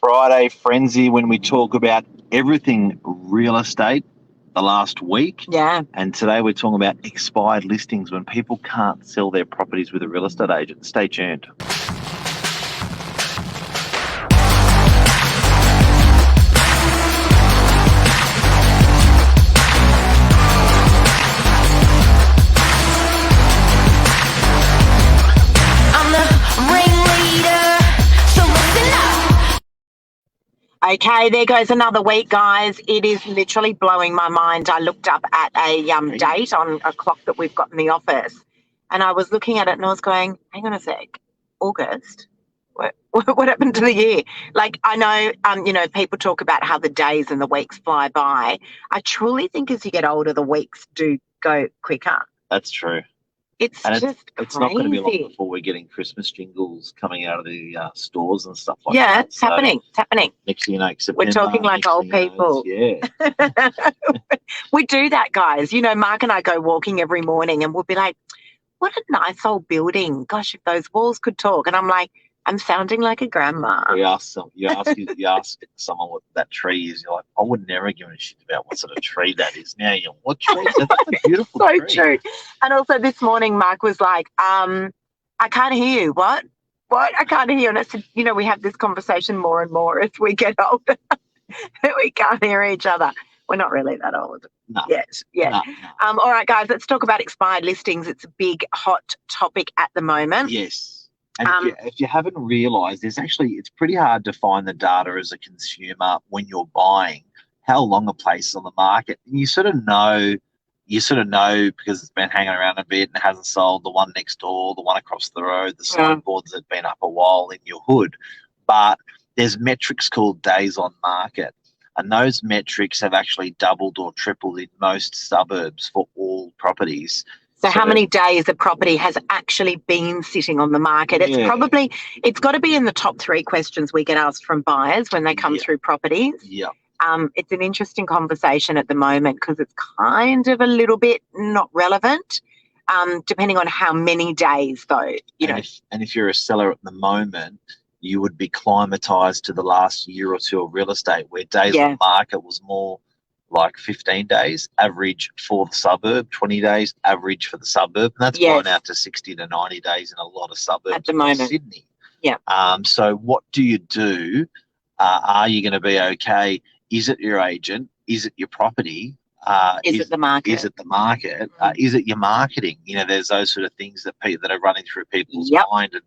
Friday frenzy when we talk about everything real estate the last week. Yeah. And today we're talking about expired listings when people can't sell their properties with a real estate agent. Stay tuned. I'm the ringleader, so listen up. Okay, there goes another week, guys. It is literally blowing my mind. I looked up at a date on a clock that we've got in the office, and I was looking at it and I was going, hang on a sec, August? What happened to the year? Like, I know, people talk about how the days and the weeks fly by. I truly think as you get older, the weeks do go quicker. That's true. It's And just it's not going to be long crazy. before we're getting Christmas jingles coming out of the stores and stuff like Yeah, that. it's happening. It's happening. Next thing you know, We're talking like next old thing you know, people. yeah. We do that, guys. You know, Mark and I go walking every morning and we'll be like, what a nice old building. Gosh, if those walls could talk. And I'm like, I'm sounding like a grandma. You ask someone what that tree is. You're like, I would never give a shit about what sort of tree that is. Now you're, what tree? That's a beautiful So tree. true. And also this morning, Mark was like, I can't hear you. What? I can't hear you. And I said, we have this conversation more and more as we get older. We can't hear each other. We're not really that old yet. Yeah. No. All right, guys, let's talk about expired listings. It's a big, hot topic at the moment. Yes. And if you haven't realised, it's pretty hard to find the data as a consumer when you're buying how long a place is on the market. And you sort of know because it's been hanging around a bit and hasn't sold, the one next door, the one across the road, the signboards that have been up a while in your hood. But there's metrics called days on market. And those metrics have actually doubled or tripled in most suburbs for all properties. So how many days a property has actually been sitting on the market? It's got to be in the top 3 questions we get asked from buyers when they come through properties. Yeah. It's an interesting conversation at the moment because it's kind of a little bit not relevant, depending on how many days, though. And if you're a seller at the moment, you would be climatized to the last year or two of real estate, where days on market was more like 15 days average for the suburb, 20 days average for the suburb, and that's blown out to 60 to 90 days in a lot of suburbs at the moment. Sydney. Yeah. So what do you do? Are you going to be okay? Is it your agent? Is it your property? Is it the market? Is it the market? Is it your marketing? There's those sort of things that are running through people's mind, and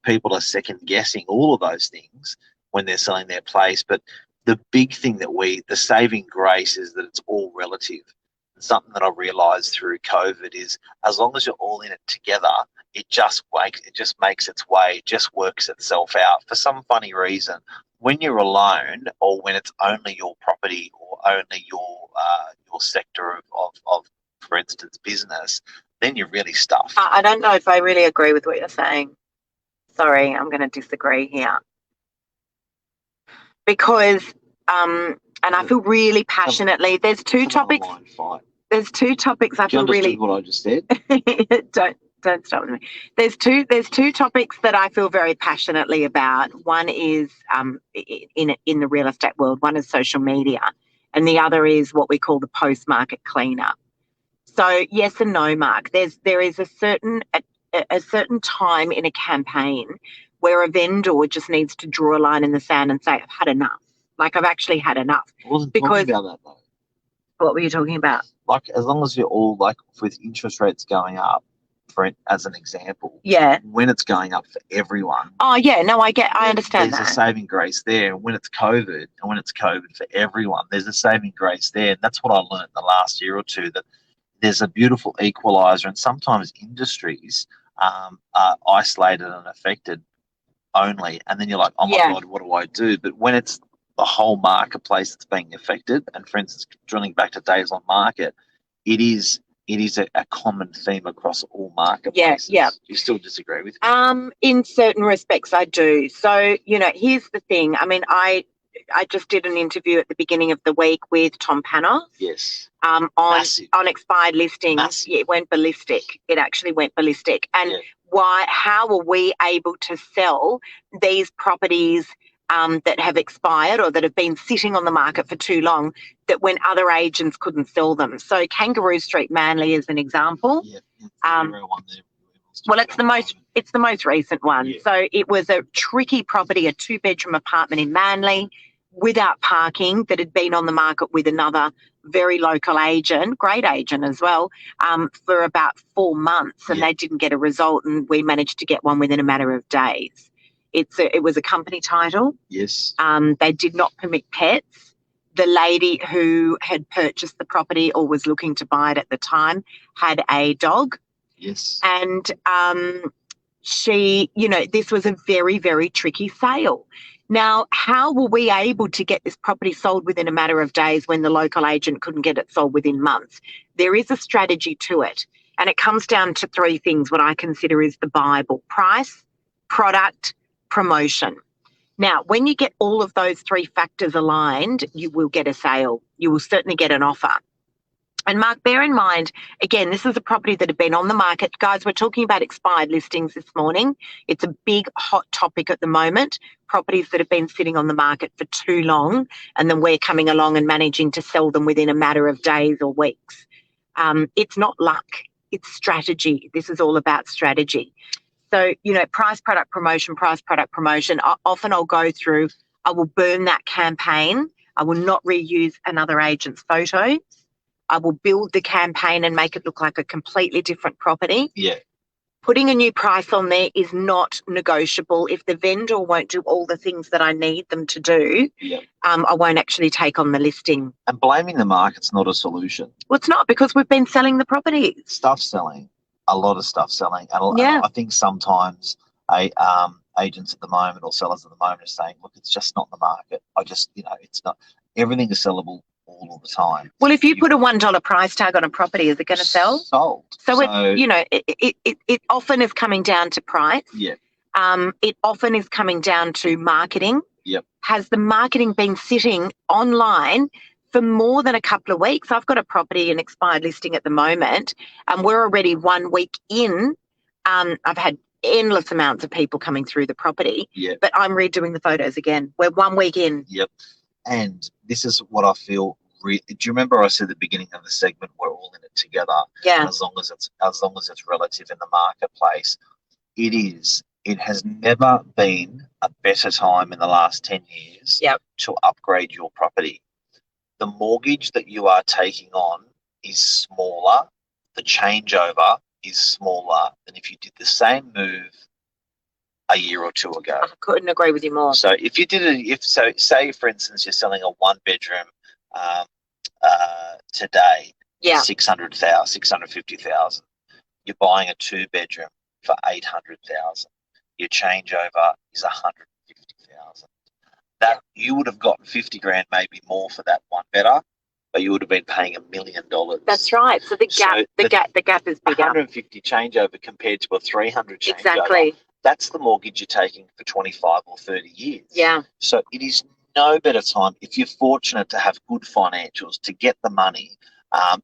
people are second guessing all of those things when they're selling their place. But the big thing the saving grace is that it's all relative. And something that I realised through COVID is as long as you're all in it together, it just makes its way, it just works itself out. For some funny reason, when you're alone or when it's only your property or only your sector of, for instance, business, then you're really stuffed. I don't know if I really agree with what you're saying. Sorry, I'm going to disagree here. Because, and I feel really passionately, there's two topics. There's 2 topics I feel really. What I just said? Don't start with me. There's two topics that I feel very passionately about. One is in the real estate world. One is social media, and the other is what we call the post-market cleanup. So yes and no, Mark. There is a certain time in a campaign where a vendor just needs to draw a line in the sand and say, I've had enough. Like, I've actually had enough. I wasn't talking about that, though. What were you talking about? Like, as long as you're all, like, with interest rates going up, as an example, when it's going up for everyone. Oh, yeah, no, I understand that. There's a saving grace there. When it's COVID, for everyone, there's a saving grace there. And that's what I learned the last year or two, that there's a beautiful equalizer, and sometimes industries are isolated and affected only, and then you're like, oh my God, what do I do? But when it's the whole marketplace that's being affected, and for instance, drilling back to days on market, it is a common theme across all marketplaces. Yeah. Do you still disagree with me? In certain respects, I do. So, here's the thing. I mean, I just did an interview at the beginning of the week with Tom Panos. Yes. On expired listings. Massive. Yeah, it went ballistic. It actually went ballistic. And how are we able to sell these properties that have expired or that have been sitting on the market for too long, that when other agents couldn't sell them. So Kangaroo Street, Manly, is an example. Yeah, it's Um, the rare one there. Well, it's the most recent one. Yeah. So it was a tricky property, a 2-bedroom apartment in Manly, without parking, that had been on the market with another very local agent, great agent as well, for about 4 months, and they didn't get a result, and we managed to get one within a matter of days. It was a company title. Yes. They did not permit pets. The lady who had purchased the property or was looking to buy it at the time had a dog. Yes. And she, this was a very, very tricky sale. Now, how were we able to get this property sold within a matter of days when the local agent couldn't get it sold within months? There is a strategy to it, and it comes down to 3 things, what I consider is the Bible: price, product, promotion. Now, when you get all of those 3 factors aligned, you will get a sale. You will certainly get an offer. And Mark, bear in mind, again, this is a property that had been on the market. Guys, we're talking about expired listings this morning. It's a big hot topic at the moment, properties that have been sitting on the market for too long, and then we're coming along and managing to sell them within a matter of days or weeks. It's not luck, it's strategy. This is all about strategy. So, price, product, promotion, price, product, promotion. Often I'll go through, I will burn that campaign. I will not reuse another agent's photos. I will build the campaign and make it look like a completely different property. Yeah. Putting a new price on there is not negotiable. If the vendor won't do all the things that I need them to do, I won't actually take on the listing. And blaming the market's not a solution. Well, it's not, because we've been selling the property. Stuff selling, a lot of stuff selling. And I think sometimes agents at the moment or sellers at the moment are saying, look, it's just not the market. It's not. Everything is sellable all the time. Well, if you put a $1 price tag on a property, is it going to sell? Sold. So it often is coming down to price. Yeah. It often is coming down to marketing. Yep. Has the marketing been sitting online for more than a couple of weeks? I've got a property, an expired listing at the moment, and we're already 1 week in. I've had endless amounts of people coming through the property, but I'm redoing the photos again. We're 1 week in. Yep. And this is what I feel. Do you remember I said at the beginning of the segment, we're all in it together? Yeah. And as long as it's relative in the marketplace, it has never been a better time in the last 10 years to upgrade your property. The mortgage that you are taking on is smaller. The changeover is smaller than if you did the same move a year or 2 ago. I couldn't agree with you more. So if you did say for instance you're selling a 1-bedroom today, 600,000, 650,000. You're buying a 2-bedroom for 800,000. Your changeover is 150,000. That you would have gotten 50 grand, maybe more for that 1-bedder, but you would have been paying $1 million. That's right. So the gap is bigger. 150 changeover compared to a 300 changeover. Exactly. That's the mortgage you're taking for 25 or 30 years. Yeah. So it is no better time, if you're fortunate to have good financials, to get the money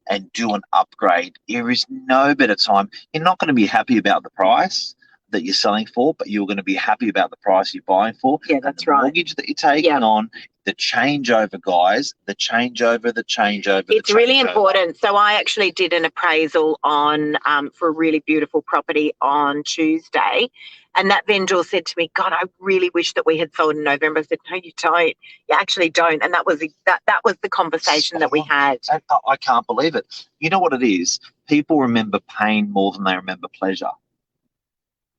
and do an upgrade. There is no better time. You're not going to be happy about the price that you're selling for, but you're going to be happy about the price you're buying for. Yeah, that's right. Mortgage that you're taking on, the changeover, guys, the changeover. It's really important. So I actually did an appraisal on for a really beautiful property on Tuesday, and that vendor said to me, God, I really wish that we had sold in November. I said, no, you don't. You actually don't. And that was the conversation that we had. I can't believe it. You know what it is? People remember pain more than they remember pleasure.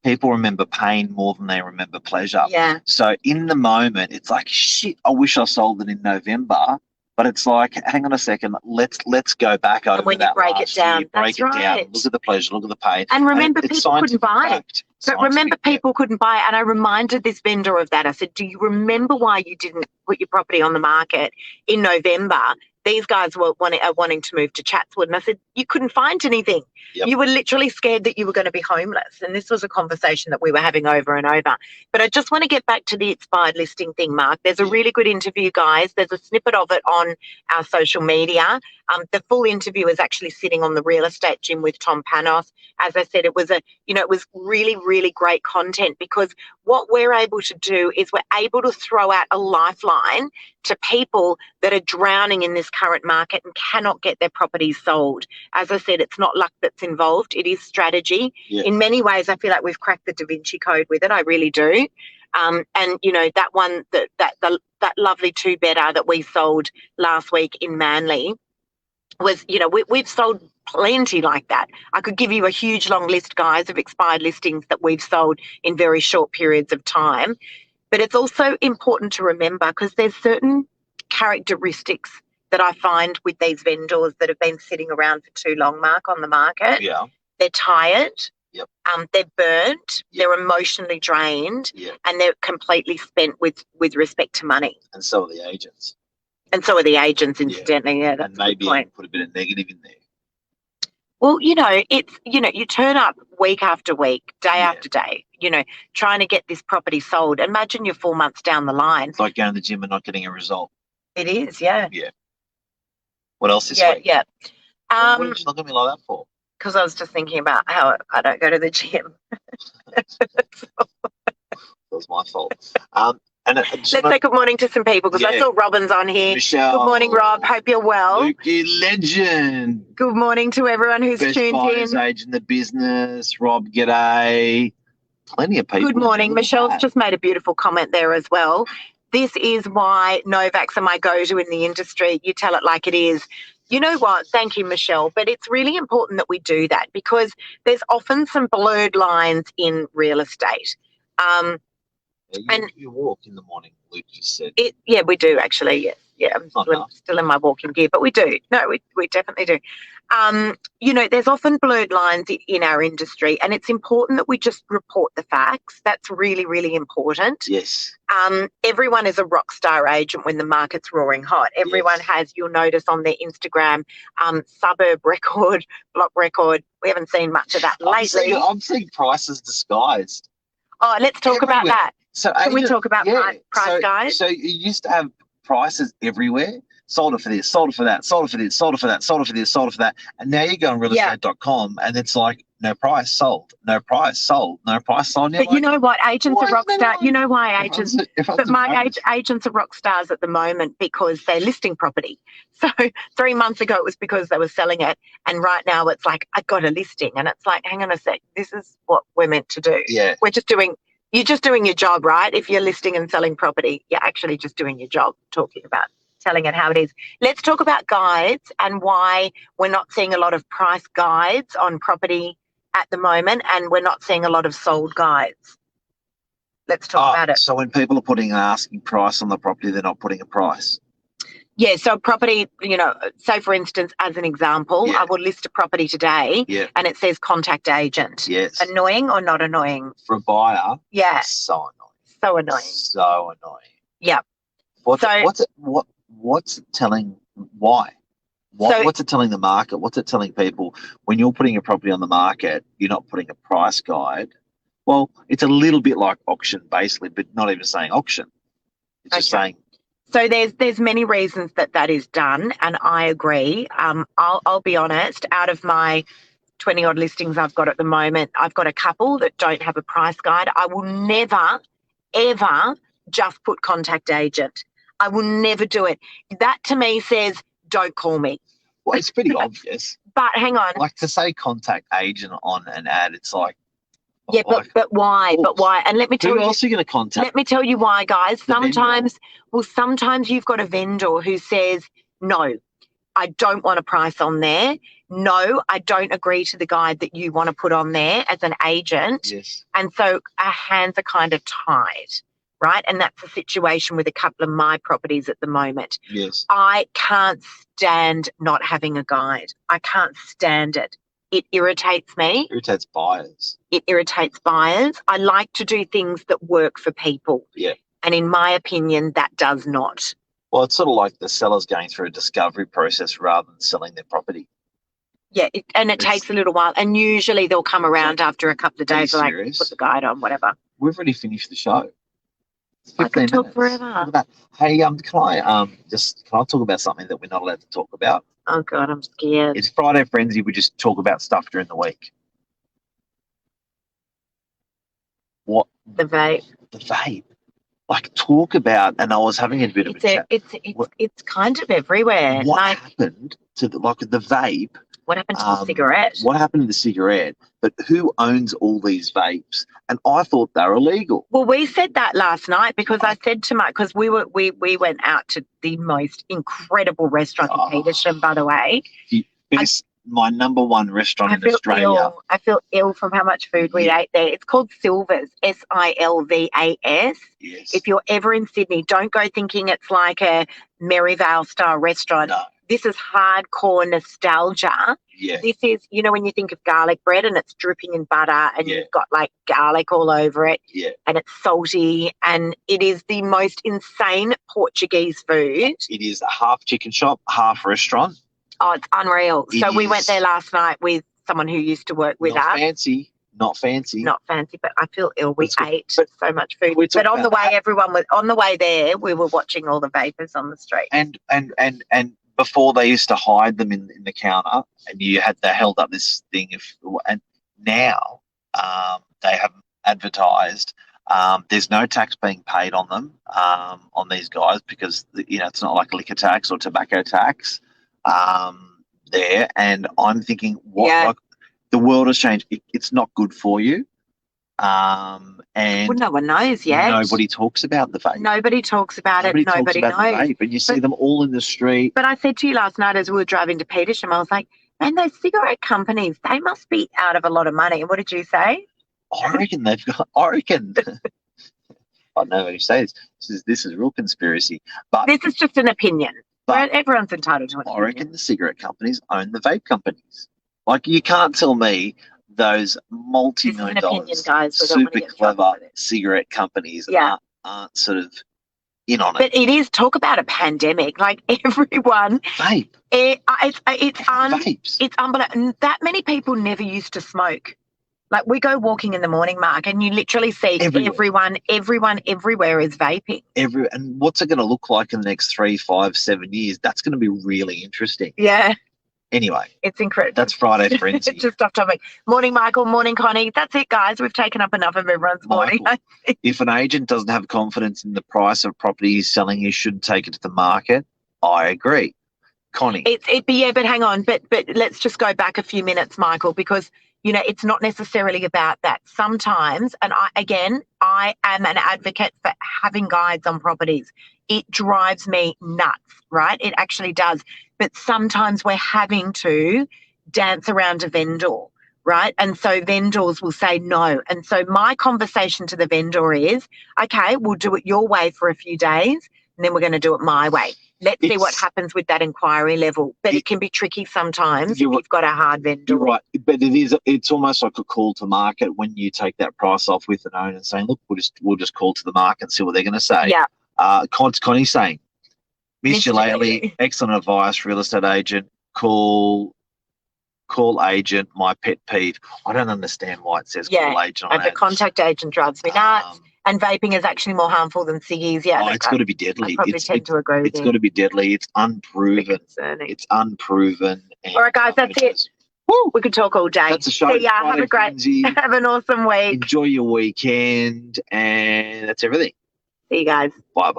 People remember pain more than they remember pleasure. Yeah. So in the moment, it's like, shit, I wish I sold it in November. But it's like, hang on a second, let's go back over that. When you break it down, break it down, look at the pleasure, look at the pain. And remember, people couldn't buy it. But remember, people couldn't buy it. And I reminded this vendor of that. I said, do you remember why you didn't put your property on the market in November? these guys are wanting to move to Chatswood. And I said, you couldn't find anything. Yep. You were literally scared that you were going to be homeless. And this was a conversation that we were having over and over. But I just want to get back to the expired listing thing, Mark. There's a really good interview, guys. There's a snippet of it on our social media. The full interview is actually sitting on the Real Estate Gym with Tom Panos. As I said, it was really, really great content, because what we're able to do is we're able to throw out a lifeline to people that are drowning in this current market and cannot get their properties sold. As I said, it's not luck that's involved. It is strategy. Yeah. In many ways, I feel like we've cracked the Da Vinci Code with it. I really do. And that one, that lovely two-bedder that we sold last week in Manly was, we've sold plenty like that. I could give you a huge long list, guys, of expired listings that we've sold in very short periods of time. But it's also important to remember, because there's certain characteristics that I find with these vendors that have been sitting around for too long, Mark, on the market. Yeah. They're tired. Yep. They're burnt. Yep. They're emotionally drained. Yeah. And they're completely spent with respect to money. And so are the agents. And so are the agents, incidentally. Yeah, that's and maybe a good point. put a bit of negative in there. Well, it's, you turn up week after week, day after day, trying to get this property sold. Imagine you're 4 months down the line. It's like going to the gym and not getting a result. It is, yeah. Yeah. What else this week? Yeah. What did you look at me like that for? Because I was just thinking about how I don't go to the gym. That was my fault. Let's say good morning to some people, because I saw Robin's on here. Michelle. Good morning, Rob. Hope you're well. Lukey Legend. Good morning to everyone who's Best tuned buyer's in. agent in the business. Rob, g'day. Plenty of people. Good morning. Michelle's just made a beautiful comment there as well. This is why Novaks are my go-to in the industry. You tell it like it is. You know what? Thank you, Michelle. But it's really important that we do that, because there's often some blurred lines in real estate. You walk in the morning, Luke just said. Yeah, we do actually. Yes. Yeah, I'm still in my walking gear, but we do. No, we definitely do. There's often blurred lines in our industry, and it's important that we just report the facts. That's really, really important. Yes. Everyone is a rock star agent when the market's roaring hot. Everyone has, you'll notice on their Instagram, suburb record, block record. We haven't seen much of that lately. I'm seeing prices disguised. Oh, let's talk about that. So Can we talk about price guys? So you used to have prices everywhere. Sold it for this, sold it for that, sold it for this, sold it for that, sold it for this, sold it for that. And now you go on realestate.com and it's like, no price sold, no price sold, no price sold. But you know what? Agents are rock stars. You know why agents? But my agents are rock stars at the moment because they're listing property. So 3 months ago it was because they were selling it, and right now it's like, I got a listing, and it's like, hang on a sec, this is what we're meant to do. Yeah. You're just doing your job, right? If you're listing and selling property, you're actually just doing your job, talking about telling it how it is. Let's talk about guides and why we're not seeing a lot of price guides on property at the moment, and we're not seeing a lot of sold guides. Let's talk about it. So when people are putting an asking price on the property, they're not putting a price. Yeah, so property, say for instance, as an example, I will list a property today and it says contact agent. Yes. Annoying or not annoying? For a buyer, yeah. So annoying. So annoying. So annoying. Yeah. What's it telling? Why? What's it telling the market? What's it telling people when you're putting a property on the market, you're not putting a price guide? Well, it's a little bit like auction, basically, but not even saying auction. It's just saying. So there's many reasons that is done, and I agree. I'll be honest, out of my 20 odd listings I've got at the moment, I've got a couple that don't have a price guide. I will never, ever just put contact agent. I will never do it. That to me says, don't call me. Well, it's pretty obvious. But hang on. Like to say contact agent on an ad, it's like. Yeah, but why? Oops. But why? And let me tell you. Who else are you going to contact? Let me tell you why, guys. Sometimes you've got a vendor who says, no, I don't want a price on there. No, I don't agree to the guide that you want to put on there as an agent. Yes. And so our hands are kind of tied, right? And that's the situation with a couple of my properties at the moment. Yes. I can't stand not having a guide. I can't stand it. It irritates me. Irritates buyers. It irritates buyers. I like to do things that work for people. Yeah. And in my opinion, that does not. Well, it's sort of like the sellers going through a discovery process rather than selling their property. Yeah, it takes a little while, and usually they'll come around after a couple of days, like serious? put the guide on, whatever. We've already finished the show. I could 15 talk minutes. forever. Look at that. Hey, can I talk about something that we're not allowed to talk about? Oh God, I'm scared. It's Friday Frenzy. We just talk about stuff during the week. What? The vape. The vape. Like, talk about, and I was having a bit of a chat. It's kind of everywhere. What Like, happened to the vape? what happened to the cigarette? What happened to the cigarette? But who owns all these vapes? And I thought they were illegal. Well, we said that last night because I said to Mike, because we went out to the most incredible restaurant in Petersham, by the way. My number one restaurant in Australia. I feel ill from how much food we ate there. It's called Silvers, Silvas. Yes. If you're ever in Sydney, don't go thinking it's like a Maryvale style restaurant. No. This is hardcore nostalgia. Yeah. This is, when you think of garlic bread and it's dripping in butter and you've got like garlic all over it. Yeah. And it's salty and it is the most insane Portuguese food. It is a half chicken shop, half restaurant. Oh, it's unreal. So we went there last night with someone who used to work with us. Not fancy. Not fancy, but I feel ill. We ate so much food. But on the way, everyone was on the way there. We were watching all the vapors on the street. And before they used to hide them in the counter, and they held up this thing and now they have advertised. There's no tax being paid on them on these guys because it's not like liquor tax or tobacco tax there. And I'm thinking, the world has changed. It's not good for you. And no one knows yet. Nobody talks about the vape. Nobody talks about it. Nobody knows. The vape, and you see them all in the street. But I said to you last night as we were driving to Petersham, I was like, man, those cigarette companies, they must be out of a lot of money. And what did you say? I reckon they've got. I reckon. I don't know what you say. This is real conspiracy. But this is just an opinion. But everyone's entitled to an opinion. I reckon the cigarette companies own the vape companies. Like, you can't tell me those multi-million dollar super clever cigarette companies aren't sort of in on it. But it is, talk about a pandemic. Like, everyone vape. It's unbelievable. That many people never used to smoke. Like, we go walking in the morning, Mark, and you literally see everyone everywhere is vaping. And what's it going to look like in the next 3, 5, 7 years? That's going to be really interesting. Yeah. Anyway, it's incredible. That's Friday Frenzy. Just off topic. Morning, Michael. Morning, Connie. That's it, guys. We've taken up enough of everyone's morning. If an agent doesn't have confidence in the price of property he's selling, he shouldn't take it to the market. I agree. Connie. But hang on. But let's just go back a few minutes, Michael, because it's not necessarily about that. Sometimes, and I am an advocate for having guides on properties. It drives me nuts, right? It actually does. But sometimes we're having to dance around a vendor, right? And so vendors will say no. And so my conversation to the vendor is, okay, we'll do it your way for a few days, and then we're going to do it my way. Let's see what happens with that inquiry level. But it can be tricky sometimes if you've got a hard vendor. You're right. But it's almost like a call to market when you take that price off with an owner and saying, look, we'll just call to the market and see what they're going to say. Yeah. Connie's saying, missed you lately, excellent advice, real estate agent, call agent, my pet peeve. I don't understand why it says call agent on the contact agent drives me nuts. And vaping is actually more harmful than ciggies. Yeah, it's got to be deadly. I probably tend to agree with you. It's got to be deadly. It's unproven. It's unproven. All right, guys, that's it. Woo, we could talk all day. That's a show. See ya. Have an awesome week. Enjoy your weekend, and that's everything. See you guys. Bye.